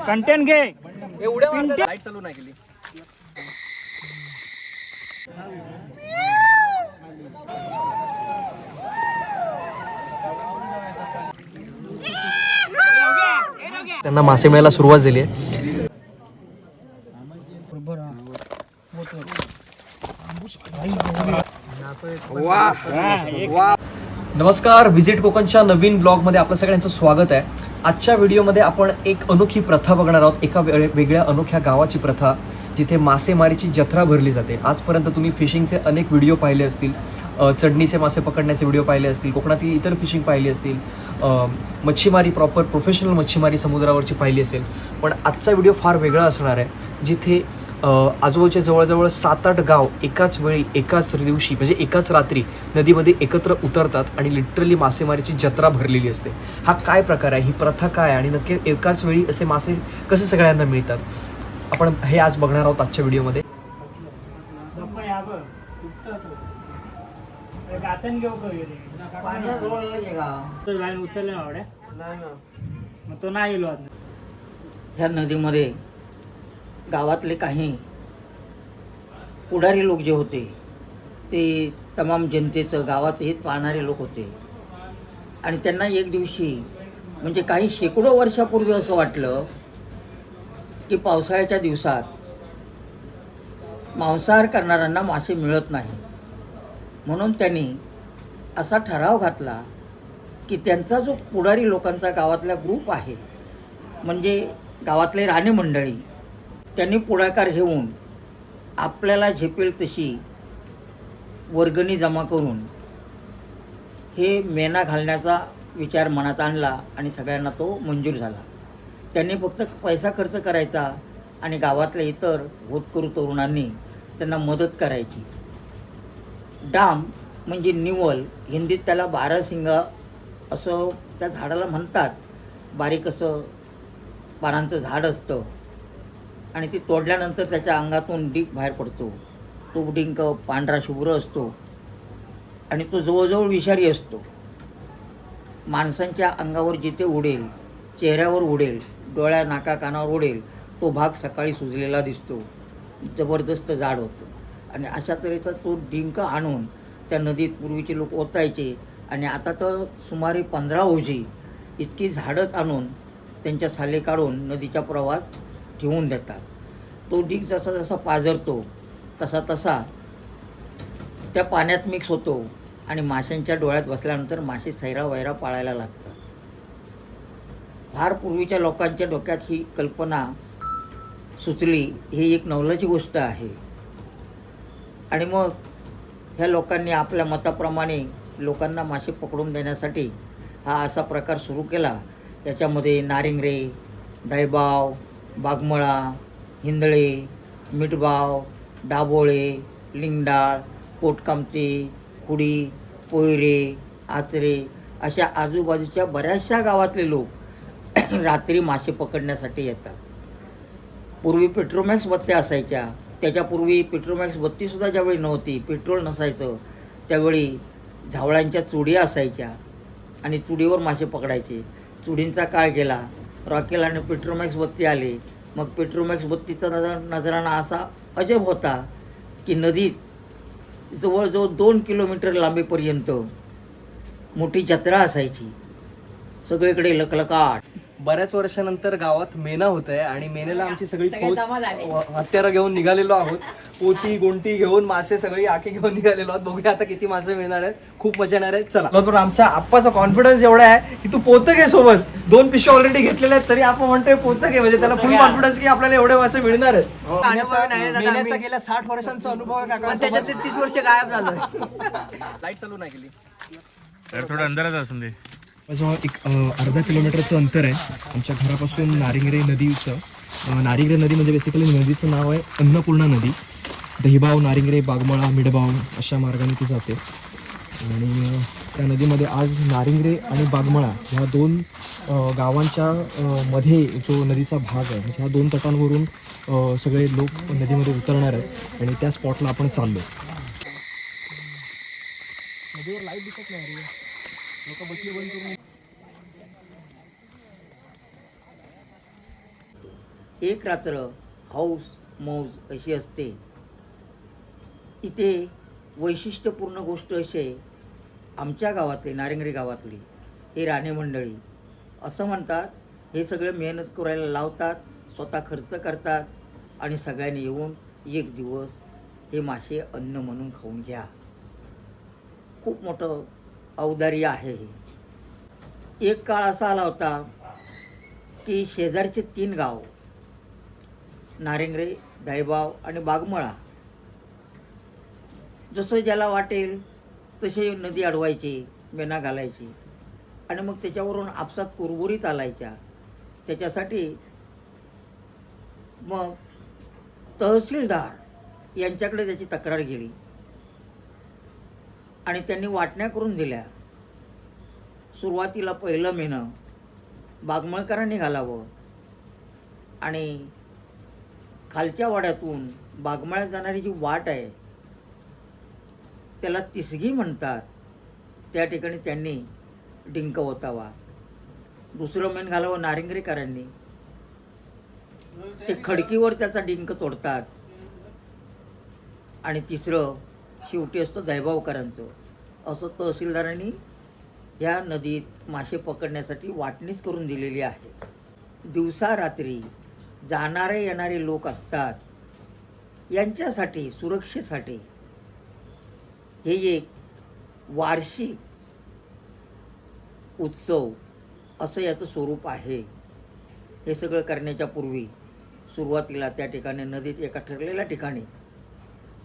Content घे. Light चालू नाही केली. त्यांना मासे मिळायला सुरुवात झाली आहे. नमस्कार, व्हिजिट कोकणच्या नवीन ब्लॉगमध्ये आपलं सगळ्यांचं स्वागत आहे. आजच्या व्हिडिओमध्ये आपण एक अनोखी प्रथा बघणार आहोत. एका वेगळ्या अनोख्या गावाची प्रथा, जिथे मासेमारीची जत्रा भरली जाते. आजपर्यंत तुम्ही फिशिंगचे अनेक व्हिडिओ पाहिले असतील, चढणीचे मासे पकडण्याचे व्हिडिओ पाहिले असतील, कोकणातील इतर फिशिंग पाहिली असतील, मच्छीमारी प्रोफेशनल मच्छीमारी समुद्रावरची पाहिली असेल. पण आजचा व्हिडिओ फार वेगळा असणार आहे, जिथे आजूबाजूच्या जवळजवळ 7-8 गाव एकाच वेळी एकाच दिवशी म्हणजे एकाच रात्री नदीमध्ये एकत्र उतरतात आणि लिटरली मासेमारीची जत्रा भरलेली असते. हा काय प्रकार आहे, ही प्रथा काय, आणि नक्की एकाच वेळी असे मासे कसे सगळ्यांना मिळतात, आपण हे आज बघणार आहोत आजच्या व्हिडिओमध्ये. ह्या नदीमध्ये गावातले काही पुढारी लोक जे होते ते तमाम जनतेचं गावाचं हित पाहणारे लोक होते. आणि त्यांना एक दिवशी म्हणजे काही शेकडो वर्षापूर्वी असं वाटलं की पावसाळ्याच्या दिवसात मांसाहार करणाऱ्यांना मासे मिळत नाही. म्हणून त्यांनी असा ठराव घातला की त्यांचा जो पुढारी लोकांचा गावातला ग्रुप आहे, म्हणजे गावातले राणे मंडळी, त्यांनी पुढाकार घेऊन आपल्याला झेपेल तशी वर्गणी जमा करून हे मेणा घालण्याचा विचार मनात आणला आणि सगळ्यांना तो मंजूर झाला. त्यांनी फक्त पैसा खर्च करायचा आणि गावातल्या इतर होतकरू तरुणांनी त्यांना मदत करायची. डाम म्हणजे निवल, हिंदीत त्याला बारासिंगा असं त्या झाडाला म्हणतात. बारीक असं पानांचं झाड असतं आणि ती तोडल्यानंतर त्याच्या अंगातून डिंक बाहेर पडतो. तो डिंक पांढरा शुभ्र असतो आणि तो जवळजवळ विषारी असतो. माणसांच्या अंगावर जिथे उडेल, चेहऱ्यावर उडेल, डोळ्या नाका कानावर उडेल, तो भाग सकाळी सुजलेला दिसतो, जबरदस्त जाड होतो. आणि अशा तऱ्हेचा तो डिंक आणून त्या नदीत पूर्वीचे लोक ओतायचे. आणि आता तर सुमारे 15 ओझी इतकी झाडच आणून त्यांच्या साले काढून नदीच्या प्रवाहात ठेवून देतात. तो डिंक जसा जसा पाझरतो तसा तसा त्या पाण्यात मिक्स होतो आणि माशांच्या डोळ्यात बसल्यानंतर मासे सैरावैरा पाळायला लागतात. फार पूर्वीच्या लोकांच्या डोक्यात ही कल्पना सुचली, ही एक नवलाची गोष्ट आहे. आणि मग ह्या लोकांनी आपल्या मताप्रमाणे लोकांना मासे पकडून देण्यासाठी हा असा प्रकार सुरू केला. याच्यामध्ये नारिंगरे, दैबाव, बागमळा, हिंदळे, मिठबाव, दाभोळे, लिंगडाळ, पोटकामचे, खुडी, पोयरे, आचरे अशा आजूबाजूच्या बऱ्याचशा गावातले लोक रात्री मासे पकडण्यासाठी येतात. पूर्वी पेट्रोमॅक्स बत्त्या असायच्या. त्याच्यापूर्वी पेट्रोमॅक्स बत्तीसुद्धा ज्यावेळी नव्हती, पेट्रोल नसायचं, त्यावेळी झावळ्यांच्या चुड्या असायच्या आणि चुडीवर मासे पकडायचे. चुडींचा काळ गेला, रॉकेल आणि पेट्रोमॅक्स बत्ती आले. मग पेट्रोमॅक्स बत्तीचा नजराणा असा अजब होता की नदीत जवळजवळ 2 किलोमीटर लांबीपर्यंत मोठी जत्रा असायची, सगळीकडे लखलखाट. बऱ्याच वर्षानंतर गावात मेना होत आहे आणि मेनेला आमची सगळी फौज हत्यारं घेऊन निघालेलो आहोत. पोती गोंटी घेऊन, मासे सगळी आखी घेऊन निघालेलो आहोत. बघूया आता किती मासे मिळणार आहेत. खूप मजा येणार आहे. चला. बरोबर, आमच्या आप्पाचा कॉन्फिडन्स एवढा आहे की तू पोतं घे सोबत. 2 पिशव्या ऑलरेडी घेतलेल्या आहेत, तरी आपण म्हणतोय पोतं घे, म्हणजे त्याला फुल कॉन्फिडन्स की आपल्याला एवढे मासे मिळणार आहेत. मेन्याचा गेल्या 60 वर्षांचा अनुभव आहे काका. त्याच्यातले 30 वर्ष गायब झालं. लाईट चालू नाही केली तर थोडं अंधारात असून दे. जवळ एक अर्धा किलोमीटरचं अंतर आहे आमच्या घरापासून नारिंगरे नदीचं. नारिंगरे नदी म्हणजे बेसिकली नदीचं नाव आहे अन्नपूर्णा नदी. दहिबाव, नारिंगरे, बागमळा, मिडबाव अशा मार्गाने ती जाते. आणि त्या नदीमध्ये आज नारिंगरे आणि बागमळा ह्या 2 गावांच्या मध्ये जो नदीचा भाग आहे, ह्या 2 तटांवरून सगळे लोक नदीमध्ये उतरणार आहेत आणि त्या स्पॉटला आपण चाललो. नदीवर लाईट दिसत नाही, लोक बसली बंद करून. एक रात्र हौस मौज अशी असते. इथे वैशिष्ट्यपूर्ण गोष्ट अशी आहे, आमच्या गावातली नारिंगरी गावातली ही राणे मंडळी असं म्हणतात, हे सगळं मेहनत करायला लावतात, स्वतः खर्च करतात आणि सगळ्यांनी येऊन एक दिवस हे मासे अन्न म्हणून खाऊन घ्या. खूप मोठं औदार्य आहे हे. एक काळ असा आला होता की शेजारचे 3 गाव नारिंगरे, दहिबाव आणि बागमळा जसं ज्याला वाटेल तसे नदी अडवायची, मेना घालायची आणि मग त्याच्यावरून आपसात कुरबुरी चालायच्या. त्याच्यासाठी मग तहसीलदार यांच्याकडे त्याची तक्रार गेली आणि त्यांनी वाटण्या करून दिल्या. सुरुवातीला पहिलं मेनं बागमळकरांनी घालावं आणि खालच्या वाड्यातून बागमळ्यात जाणारी जी वाट आहे त्याला तिसगी म्हणतात, त्या ठिकाणी त्यांनी डिंक ओतावा. दुसरं मेन घालावं नारिंगरेकरांनी, ते खडकीवर त्याचा डिंक तोडतात. आणि तिसरं शेवटी असतं दहिबावकरांचं. असं तहसीलदारांनी ह्या नदीत मासे पकडण्यासाठी वाटणीच करून दिलेली आहे. दिवसा रात्री जाणारे येणारे लोक असतात, यांच्यासाठी सुरक्षेसाठी हे एक वार्षिक उत्सव असं याचं स्वरूप आहे. हे सगळं करण्याच्या पूर्वी सुरुवातीला त्या ठिकाणी नदीत एका ठरलेल्या ठिकाणी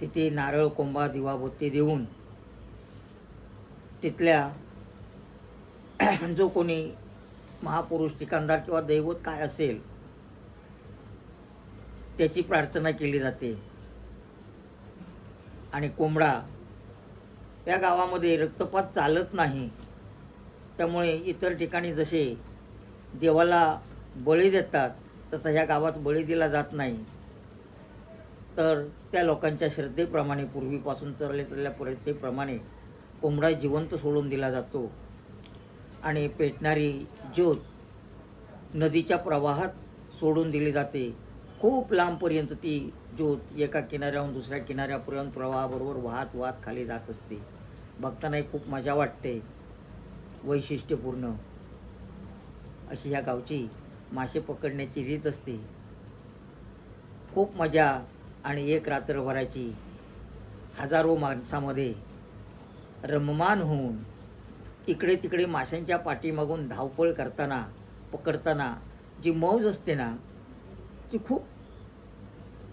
तिथे नारळ, कोंबा, दिवाबत्ती देऊन तिथल्या जो कोणी महापुरुष, ठिकाणदार किंवा दैवत काय असेल त्याची प्रार्थना केली जाते. आणि कोंबडा, या गावामध्ये रक्तपात चालत नाही, त्यामुळे इतर ठिकाणी जसे देवाला बळी देतात तसा ह्या गावात बळी दिला जात नाही. तर त्या लोकांच्या श्रद्धेप्रमाणे, पूर्वीपासून चाललेल्या प्रथेप्रमाणे कोंबडा जिवंत सोडून दिला जातो आणि पेटणारी ज्योत नदीच्या प्रवाहात सोडून दिली जाते. खूप लांबपर्यंत ती ज्योत एका किनाऱ्याहून दुसऱ्या किनाऱ्यापर्यंत प्रवाहाबरोबर वाहत वाहत खाली जात असते. बघतानाही खूप मजा वाटते. वैशिष्ट्यपूर्ण अशी ह्या गावची मासे पकडण्याची रीत असते. खूप मजा आणि एक रात्रभराची हजारो माणसामध्ये रममान होऊन इकडे तिकडे माशांच्या पाठीमागून धावपळ करताना, पकडताना जी मौज असते ना, ती खूप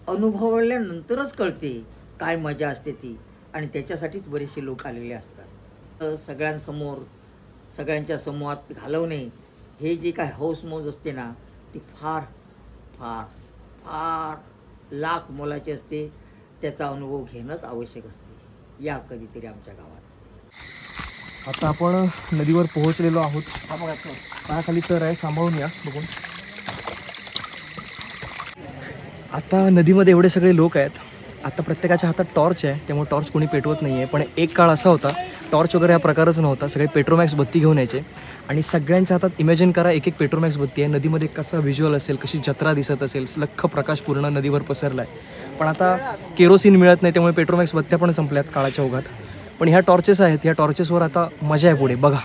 अनुभवल्यानंतरच कळते काय मजा असते ती. आणि त्याच्यासाठीच बरेचसे लोक आलेले असतात. तर सगळ्यांसमोर, सगळ्यांच्या समूहात घालवणे हे जे काय हौस मौज असते ना, ती फार फार फार लाख मोलाची असते. त्याचा अनुभव घेणंच आवश्यक असते. या कधीतरी आमच्या गावात. आता आपण नदीवर पोहोचलेलो आहोत. हा बघा तो. पायाखाली सर आहे, सांभाळून या बघून. आता नदीमध्ये एवढे सगळे लोक आहेत. आता प्रत्येकाच्या हातात टॉर्च आहे, त्यामुळे टॉर्च कोणी पेटवत नाही आहे. पण एक काळ असा होता, टॉर्च वगैरे हा प्रकारच नव्हता. सगळे पेट्रोमॅक्स बत्ती घेऊन यायचे आणि सगळ्यांच्या हातात इमॅजिन करा एक एक पेट्रोमॅक्स बत्ती आहे. नदीमध्ये कसा व्हिज्युअल असेल, कशी जत्रा दिसत असेल, लख्ख प्रकाश पूर्ण नदीवर पसरला आहे. पण आता केरोसिन मिळत नाही, त्यामुळे पेट्रोमॅक्स बत्त्या पण संपल्यात काळाच्या ओघात. पण ह्या टॉर्चेस आहेत, ह्या टॉर्चेसवर आता मजा आहे पुढे बघा.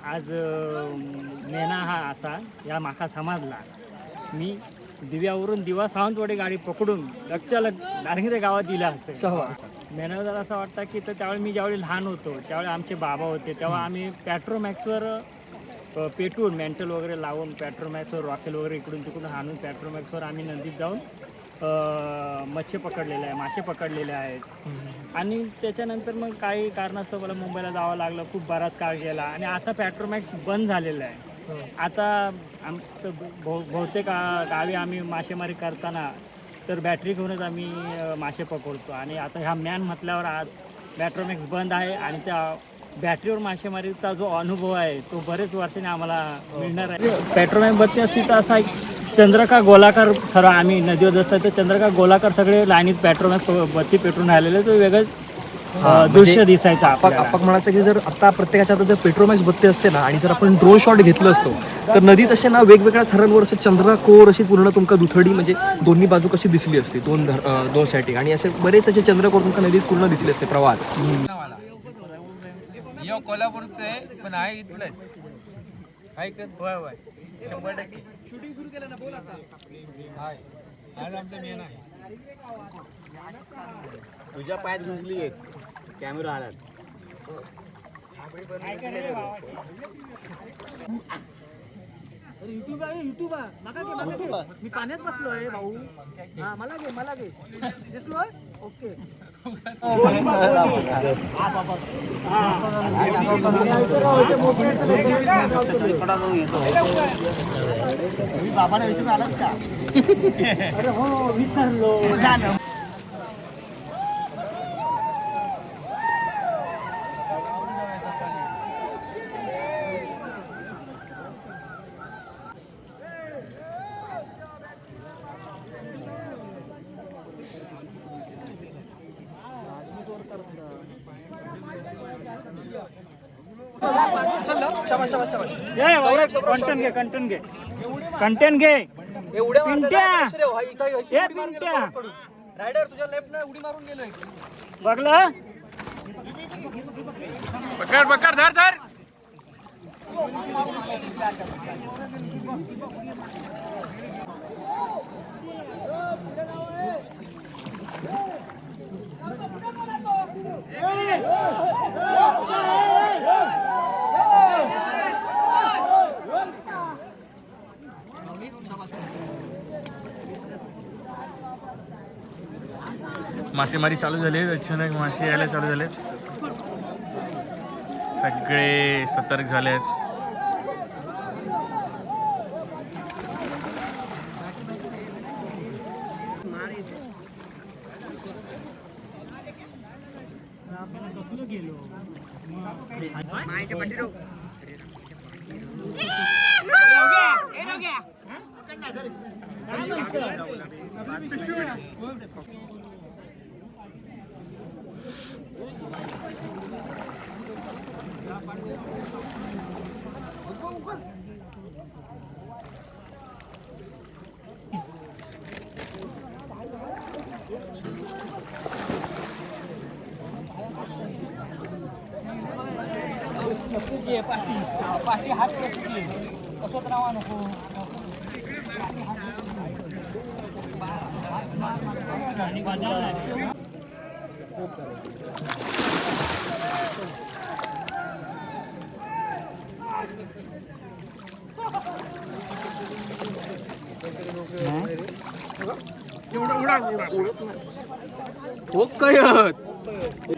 आज मेना हा असा या माका समजला. मी दिव्यावरून दिवा सावंतवाडी गाडी पकडून लग नारिंगरे गावात दिला असते. मेना जर असं वाटतं की तर त्यावेळी मी ज्यावेळी लहान होतो, त्यावेळी आमचे बाबा होते, तेव्हा आम्ही पॅट्रोमॅक्सवर पेटवून मेंटल वगैरे लावून पॅट्रोमॅक्सवर रॉकेल वगैरे इकडून तिकडून आणून पॅट्रोमॅक्सवर आम्ही नदीत जाऊन मच्छी पकडलेले आहे, मासे पकडलेले आहेत. आणि त्याच्यानंतर मग काही कारणास्तव मला मुंबईला जावं लागलं. खूप बराच काळ गेला आणि आता पॅट्रोमॅक्स बंद झालेलं आहे. आता आमचं बहुतेक गावी आम्ही मासेमारी करताना तर बॅटरी घेऊनच आम्ही मासे पकडतो. आणि आता ह्या मॅन म्हटल्यावर आज पॅट्रोमॅक्स बंद आहे आणि त्या बॅटरीवर मासेमारीचा जो अनुभव आहे तो बरेच वर्षांनी आम्हाला मिळणार आहे. पेट्रोल बत्ती असती तर असा एक चंद्रका गोलाकार सर्व आम्ही नदीवर जसं तर चंद्रका गोलाकार सगळे लाईनीत पेट्रोल बत्ती पेटून राहिलेले तो वेगळंच दृश्य दिसायचं आपल्याला. आपण म्हणायचं की जर आता प्रत्येकाच्या हातात जर पेट्रोमॅक्स बत्ती असते ना आणि जर आपण ड्रोन शॉट घेतलं असतो तर नदीत असे ना वेगवेगळ्या थरांवर असे चंद्रकोर अशी पूर्ण तुमका दुथडी म्हणजे दोन्ही बाजू कशी दिसली असते दोन साईड आणि असे बरेच असे चंद्रकोर तुमका नदीत पूर्ण दिसले असते प्रवाहात. कोल्हापूरचं आहे पण आहे इथलंच शूटिंग सुरू केलं ना बोल आता. आज आमचं मेन आहे. तुझ्या पायात गुंजली आहे कॅमेरा आला युट्यूब आहे युट्यूब मी पाण्यात बसलोय भाऊ. हा मला घे दिसलोय ओके. बाबाने विचारून आलाच का? अरे हो विसरलो. कंटेंट घे एवढ्या पिंट्या. पिंट्या पिंट्या. रायडर तुझ्या लेफ्ट उडी मारून गेलोय. बघलं पकड पकड धर धर. मासेमारी चालू झाली. अचानक मासे यायला चालू झाले. सगळे सतर्क झाले आहेत. हो कयत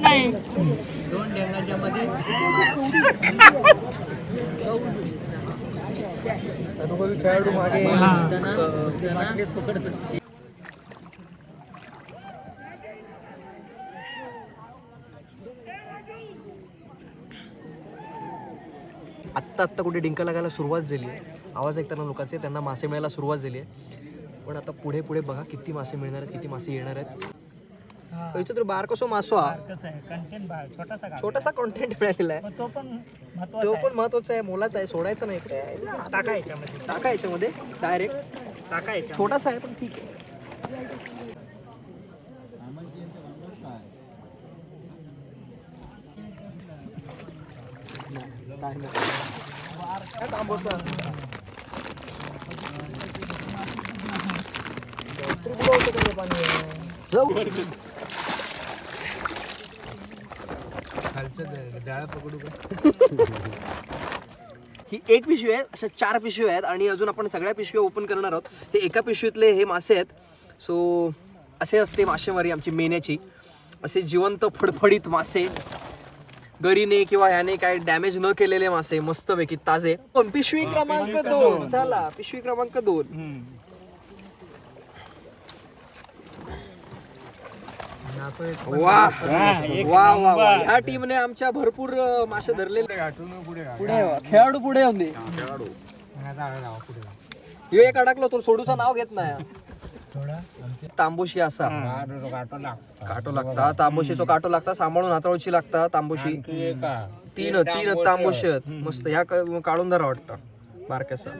नाही दोन डेंगाच्या मध्ये अनुभवी खेळाडू मागे पकडत. आत्ता कुठे डिंका लागायला सुरुवात झाली आहे. आवाज ऐकताना लोकांचे त्यांना मासे मिळायला सुरुवात झाली आहे. पण आता पुढे बघा किती मासे मिळणार आहेत, किती मासे येणार आहेत. तर बार कसो मासो हा कसं आहे कंटेंट छोटासा कॉन्टेंट मिळालेला आहे. तो पण तो पण महत्वाचा आहे, मोलाचा आहे, सोडायचा नाही. टाका याच्यामध्ये टाका याच्यामध्ये डायरेक्ट. टाका याच्या छोटासा आहे पण ठीक आहे. ही एक पिशवी आहे. अशा 4 पिशव्या आहेत आणि अजून आपण सगळ्या पिशव्या ओपन करणार आहोत. हे एका पिशवीतले हे मासे आहेत. सो असे असते मासेमारी आमची मेन्याची. असे जिवंत फडफडीत मासे, गरीने किंवा ह्याने काय डॅमेज न केलेले मासे मस्तपैकी ताजे. पण पिशवी क्रमांक 2 चला, पिशवी क्रमांक 2. वा वा वा वा ह्या टीमने आमच्या भरपूर मासे धरलेले. पुढे वा. खेळाडू पुढे होते. ह्यो एक अडकलो तो सोडूचं नाव घेत नाही. तांबोशी असा काटो लागता, तांबोशीचो काटो लागता, सांभाळून हाताळूची लागता तांबोशी. तीन तांबोशी आहेत मस्त. ह्या काढून धरा वाटतं बारक्याचा.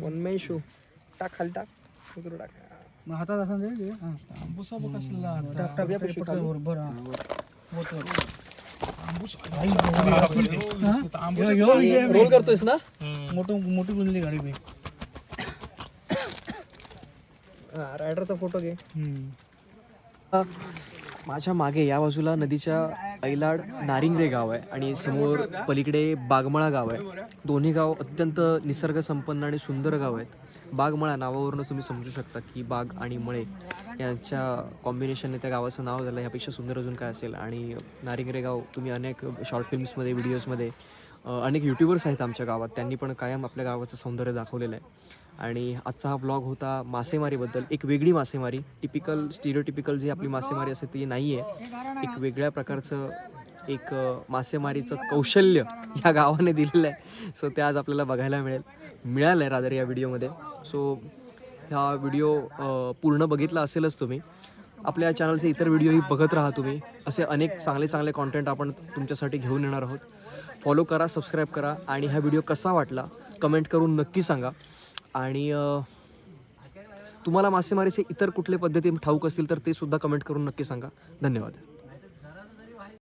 वनमेशू टाक खाली टाक. हातात असं रोल करतोयस ना. मोठी गुंजली गाडी बी. रायडरचा फोटो घे. माझ्या मागे या बाजूला नदीच्या ऐलाड नारिंगरे गाव आहे आणि समोर पलीकडे बागमळा गाव आहे. दोन्ही गाव अत्यंत निसर्ग संपन्न आणि सुंदर गाव आहेत. बागमळा नावावरून तुम्ही समजू शकता की बाग आणि मळे यांच्या कॉम्बिनेशनने त्या गावाचं नाव झालं. ह्यापेक्षा सुंदर अजून काय असेल. आणि नारिंगरे गाव तुम्ही अनेक शॉर्ट फिल्म्समध्ये व्हिडिओजमध्ये अनेक यूट्यूबर्स आहेत आमच्या गावात, त्यांनी पण कायम आपल्या गावाचं सौंदर्य दाखवलेलं आहे. आणि आजचा हा व्लॉग होता मासेमारीबद्दल. एक वेगळी मासेमारी, टिपिकल स्टिरियोटिपिकल जी आपली मासेमारी असते ती नाही आहे. एक वेगळ्या प्रकारचं एक मासेमारीचं कौशल्य या गावाने दिलेलं आहे. सो ते आज आपल्याला बघायला मिळालं आहे रादर या व्हिडिओमध्ये. सो हा व्हिडिओ पूर्ण बघितला असेलच तुम्ही. आपल्या चॅनलचे इतर व्हिडिओही बघत राहा तुम्ही. असे अनेक चांगले कॉन्टेंट आपण तुमच्यासाठी घेऊन येणार आहोत. फॉलो करा, सबस्क्राईब करा आणि हा व्हिडिओ कसा वाटला कमेंट करून नक्की सांगा. आणि तुम्हाला मासेमारीचे इतर कुठले पद्धती ठाऊक असतील तर ते सुद्धा कमेंट करून नक्की सांगा. धन्यवाद.